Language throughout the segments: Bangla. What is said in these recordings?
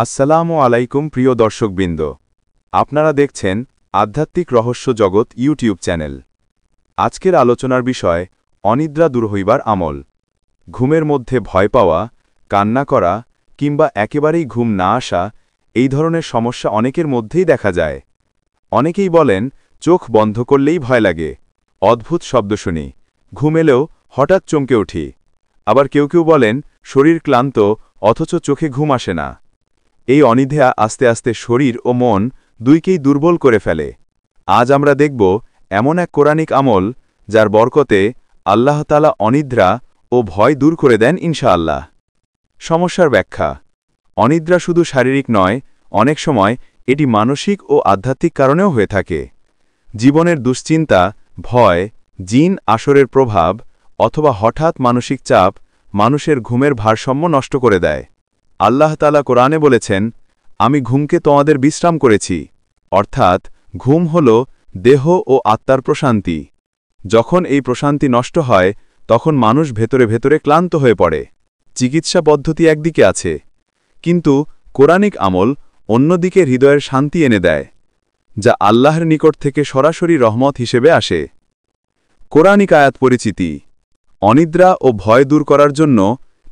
আসসালামু আলাইকুম প্রিয় দর্শকবৃন্দ, আপনারা দেখছেন আধ্যাত্মিক রহস্য জগৎ ইউটিউব চ্যানেল। আজকের আলোচনার বিষয় অনিদ্রা দূর হইবার আমল। ঘুমের মধ্যে ভয় পাওয়া, কান্না করা কিংবা একেবারেই ঘুম না আসা, এই ধরনের সমস্যা অনেকের মধ্যেই দেখা যায়। অনেকেই বলেন চোখ বন্ধ করলেই ভয় লাগে, অদ্ভুত শব্দ শুনি, ঘুম এলেও হঠাৎ চমকে উঠি। আবার কেউ কেউ বলেন শরীর ক্লান্ত অথচ চোখে ঘুম আসে না। এই অনিদ্রা আস্তে আস্তে শরীর ও মন দুইকেই দুর্বল করে ফেলে। আজ আমরা দেখব এমন এক কোরআনিক আমল যার বরকতে আল্লাহ তাআলা অনিদ্রা ও ভয় দূর করে দেন ইনশাআল্লাহ। সমস্যার ব্যাখ্যা। অনিদ্রা শুধু শারীরিক নয়, অনেক সময় এটি মানসিক ও আধ্যাত্মিক কারণেও হয়ে থাকে। জীবনের দুশ্চিন্তা, ভয়, জিন আসরের প্রভাব অথবা হঠাৎ মানসিক চাপ মানুষের ঘুমের ভারসাম্য নষ্ট করে দেয়। আল্লাহ তাআলা কোরআনে বলেছেন, আমি ঘুমকে তোমাদের বিশ্রাম করেছি, অর্থাৎ ঘুম হল দেহ ও আত্মার প্রশান্তি। যখন এই প্রশান্তি নষ্ট হয় তখন মানুষ ভেতরে ভেতরে ক্লান্ত হয়ে পড়ে। চিকিৎসা পদ্ধতি একদিকে আছে, কিন্তু কোরআনিক আমল অন্যদিকে হৃদয়ের শান্তি এনে দেয়, যা আল্লাহর নিকট থেকে সরাসরি রহমত হিসেবে আসে। কোরআনিক আয়াত পরিচিতি। অনিদ্রা ও ভয় দূর করার জন্য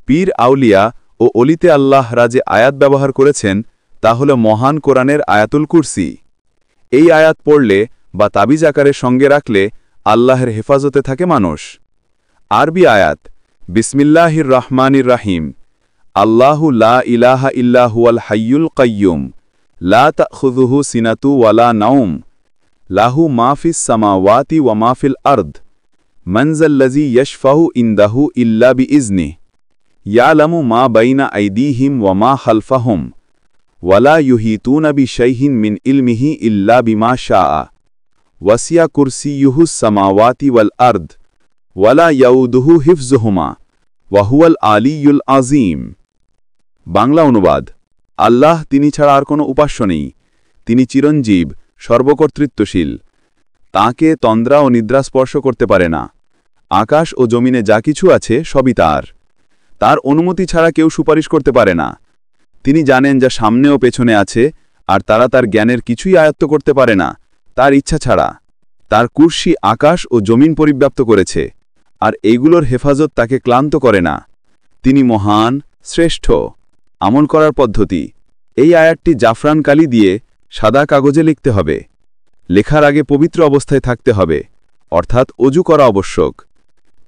পীর আউলিয়া ও অলিতে আল্লাহরা যে আয়াত ব্যবহার করেছেন তা হল মহান কোরআনের আয়াতুল কুরসি। এই আয়াত পড়লে বা তাবিজ আকারে সঙ্গে রাখলে আল্লাহর হেফাজতে থাকে মানুষ। আরবি আয়াত। বিসমিল্লাহির রহমানির রাহিম। আল্লাহু লা ইলাহা ইল্লা হুয়াল হাইয়ুল কাইয়ুম, লা তাখুযুহু সিনাতু ওয়ালা নাওম, লাহু মা ফিস সামাওয়াতি ওয়া মা ফিল আরদ, মান যাল্লাযী ইয়াশফাউ ইনদাহু ইল্লা বিইজনিহি, ইয়ালামু মা বাইনা আইদিহিম ওয়া মা খালফাহুম, ওয়ালা ইউহিতুনা বিশাইইন মিন ইলমিহি ইল্লা বিমা শাআ, ওয়াসিয়া কুরসিয়্যুহুস সামাওয়াতি ওয়াল আরদ, ওয়ালা ইয়াউদুহু হিফযুহুমা, ওয়া হুয়াল আলিয়্যুল আযীম। বাংলা অনুবাদ। আল্লাহ, তিনি ছাড়া আর কোনো উপাস্য নেই। তিনি চিরঞ্জীব, সর্বকর্তৃত্বশীল। তাঁকে তন্দ্রা ও নিদ্রা স্পর্শ করতে পারে না। আকাশ ও জমিনে যা কিছু আছে সবই তাঁর। তার অনুমতি ছাড়া কেউ সুপারিশ করতে পারে না। তিনি জানেন যা সামনে ও পেছনে আছে, আর তারা তার জ্ঞানের কিছুই আয়ত্ত করতে পারে না তার ইচ্ছা ছাড়া। তার কুরসি আকাশ ও জমিন পরিব্যাপ্ত করেছে, আর এইগুলোর হেফাজত তাকে ক্লান্ত করে না। তিনি মহান, শ্রেষ্ঠ। আমল করার পদ্ধতি। এই আয়াতটি জাফরান কালি দিয়ে সাদা কাগজে লিখতে হবে। লেখার আগে পবিত্র অবস্থায় থাকতে হবে, অর্থাৎ অজু করা আবশ্যক।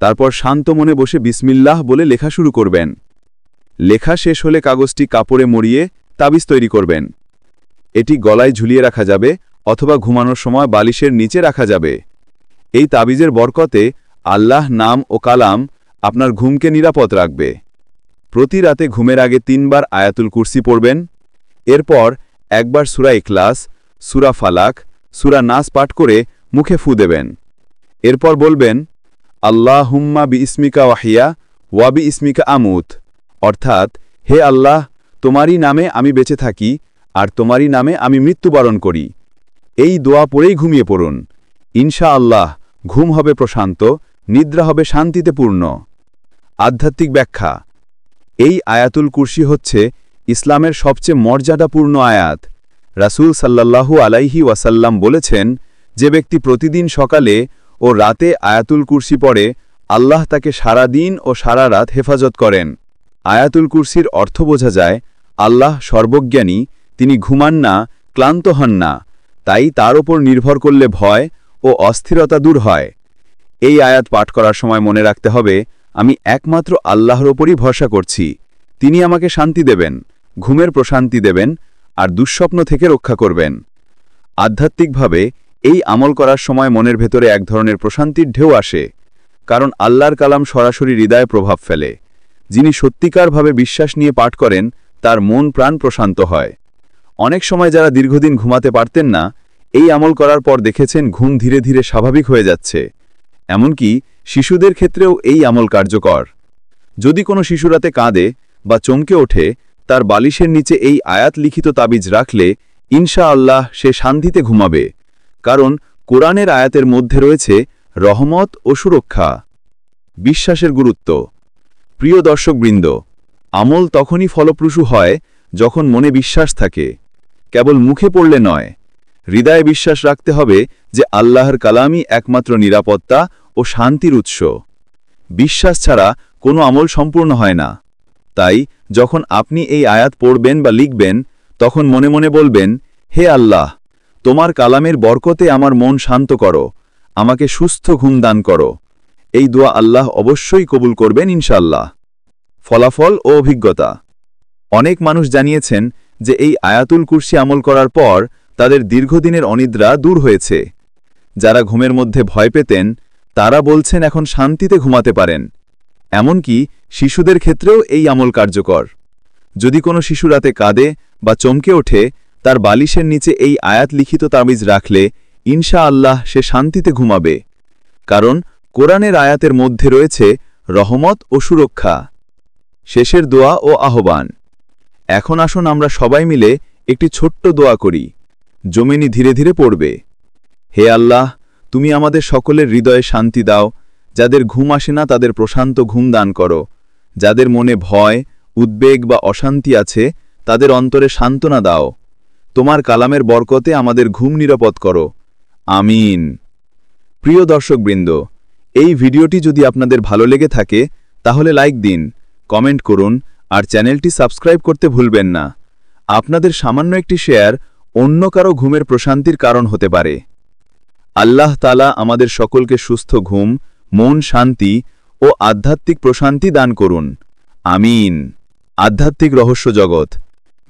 তারপর শান্ত মনে বসে বিসমিল্লাহ বলে লেখা শুরু করবেন। লেখা শেষ হলে কাগজটি কাপড়ে মুড়িয়ে তাবিজ তৈরি করবেন। এটি গলায় ঝুলিয়ে রাখা যাবে অথবা ঘুমানোর সময় বালিশের নিচে রাখা যাবে। এই তাবিজের বরকতে আল্লাহ নাম ও কালাম আপনার ঘুমকে নিরাপদ রাখবে। প্রতি রাতে ঘুমের আগে 3 বার আয়াতুল কুরসি পড়বেন। এরপর একবার সূরা ইখলাস, সূরা ফালাক, সূরা নাস পাঠ করে মুখে ফু দেবেন। এরপর বলবেন, আল্লাহুম্মা বিইসমিকা ওয়াহিয়া ওয়া বিইসমিকা আমুত, অর্থাৎ হে আল্লাহ, তোমারই নামে আমি বেঁচে থাকি আর তোমারই নামে আমি মৃত্যুবরণ করি। এই দোয়া পড়েই ঘুমিয়ে পড়ুন। ইনশাআল্লাহ ঘুম হবে প্রশান্ত, নিদ্রা হবে শান্তিতে পূর্ণ। আধ্যাত্মিক ব্যাখ্যা। এই আয়াতুল কুরসি হচ্ছে ইসলামের সবচেয়ে মর্যাদাপূর্ণ আয়াত। রাসূল সাল্লাল্লাহু আলাইহি ওয়াসাল্লাম বলেছেন, যে ব্যক্তি প্রতিদিন সকালে ও রাতে আয়াতুল কুরসি পড়ে, আল্লাহ তাকে সারা দিন ও সারা রাত হেফাজত করেন। আয়াতুল কুরসির অর্থ বোঝা যায়, আল্লাহ সর্বজ্ঞানী, তিনি ঘুমান না, ক্লান্ত হন না, তাই তার ওপর নির্ভর করলে ভয় ও অস্থিরতা দূর হয়। এই আয়াত পাঠ করার সময় মনে রাখতে হবে, আমি একমাত্র আল্লাহর ওপরই ভরসা করছি। তিনি আমাকে শান্তি দেবেন, ঘুমের প্রশান্তি দেবেন আর দুঃস্বপ্ন থেকে রক্ষা করবেন। আধ্যাত্মিকভাবে এই আমল করার সময় মনের ভেতরে এক ধরনের প্রশান্তির ঢেউ আসে, কারণ আল্লাহর কালাম সরাসরি হৃদয়ে প্রভাব ফেলে। যিনি সত্যিকারভাবে বিশ্বাস নিয়ে পাঠ করেন তার মন প্রাণ প্রশান্ত হয়। অনেক সময় যারা দীর্ঘদিন ঘুমাতে পারতেন না, এই আমল করার পর দেখেছেন ঘুম ধীরে ধীরে স্বাভাবিক হয়ে যাচ্ছে। এমনকি শিশুদের ক্ষেত্রেও এই আমল কার্যকর। যদি কোনো শিশু রাতে কাঁদে বা চমকে ওঠে, তার বালিশের নিচে এই আয়াত লিখিত তাবিজ রাখলে ইনশাআল্লাহ সে শান্তিতে ঘুমাবে, কারণ কোরআনের আয়াতের মধ্যে রয়েছে রহমত ও সুরক্ষা। বিশ্বাসের গুরুত্ব। প্রিয় দর্শকবৃন্দ, আমল তখনই ফলপ্রসূ হয় যখন মনে বিশ্বাস থাকে, কেবল মুখে পড়লে নয়, হৃদয়ে বিশ্বাস রাখতে হবে যে আল্লাহর কালামই একমাত্র নিরাপত্তা ও শান্তির উৎস। বিশ্বাস ছাড়া কোনো আমল সম্পূর্ণ হয় না। তাই যখন আপনি এই আয়াত পড়বেন বা লিখবেন, তখন মনে মনে বলবেন, হে আল্লাহ, তোমার কালামের বরকতে আমার মন শান্ত করো, আমাকে সুস্থ ঘুম দান করো। এই দোয়া আল্লাহ অবশ্যই কবুল করবেন ইনশাআল্লাহ। ফলাফল ও অভিজ্ঞতা। অনেক মানুষ জানিয়েছেন যে এই আয়াতুল কুরসি আমল করার পর তাদের দীর্ঘদিনের অনিদ্রা দূর হয়েছে। যারা ঘুমের মধ্যে ভয় পেতেন, তারা বলছেন এখন শান্তিতে ঘুমাতে পারেন। এমনকি শিশুদের ক্ষেত্রেও এই আমল কার্যকর। যদি কোনো শিশু রাতে কাঁদে বা চমকে ওঠে, তার বালিশের নিচে এই আয়াত লিখিত তাবিজ রাখলে ইনশাআল্লাহ সে শান্তিতে ঘুমাবে। কারণ কোরআনের আয়াতের মধ্যে রয়েছে রহমত ও সুরক্ষা। শেষের দোয়া ও আহ্বান। এখন আসুন আমরা সবাই মিলে একটি ছোট্ট দোয়া করি। জমিনি ধীরে ধীরে পড়বে। হে আল্লাহ, তুমি আমাদের সকলের হৃদয়ে শান্তি দাও। যাদের ঘুম আসে না তাদের প্রশান্ত ঘুম দান করো। যাদের মনে ভয়, উদ্বেগ বা অশান্তি আছে, তাদের অন্তরে সান্ত্বনা দাও। তোমার কালামের বরকতে আমাদের ঘুম নিরাপদ করো। আমিন। প্রিয় দর্শকবৃন্দ, এই ভিডিওটি যদি আপনাদের ভালো লেগে থাকে তাহলে লাইক দিন, কমেন্ট করুন আর চ্যানেলটি সাবস্ক্রাইব করতে ভুলবেন না। আপনাদের সামান্য একটি শেয়ার অন্য কারো ঘুমের প্রশান্তির কারণ হতে পারে। আল্লাহ তাআলা আমাদের সকলকে সুস্থ ঘুম, মন শান্তি ও আধ্যাত্মিক প্রশান্তি দান করুন। আমিন। আধ্যাত্মিক রহস্য জগৎ,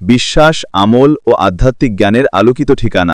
বিশ্বাস, আমল ও আধ্যাত্মিক জ্ঞানের আলোকিত ঠিকানা।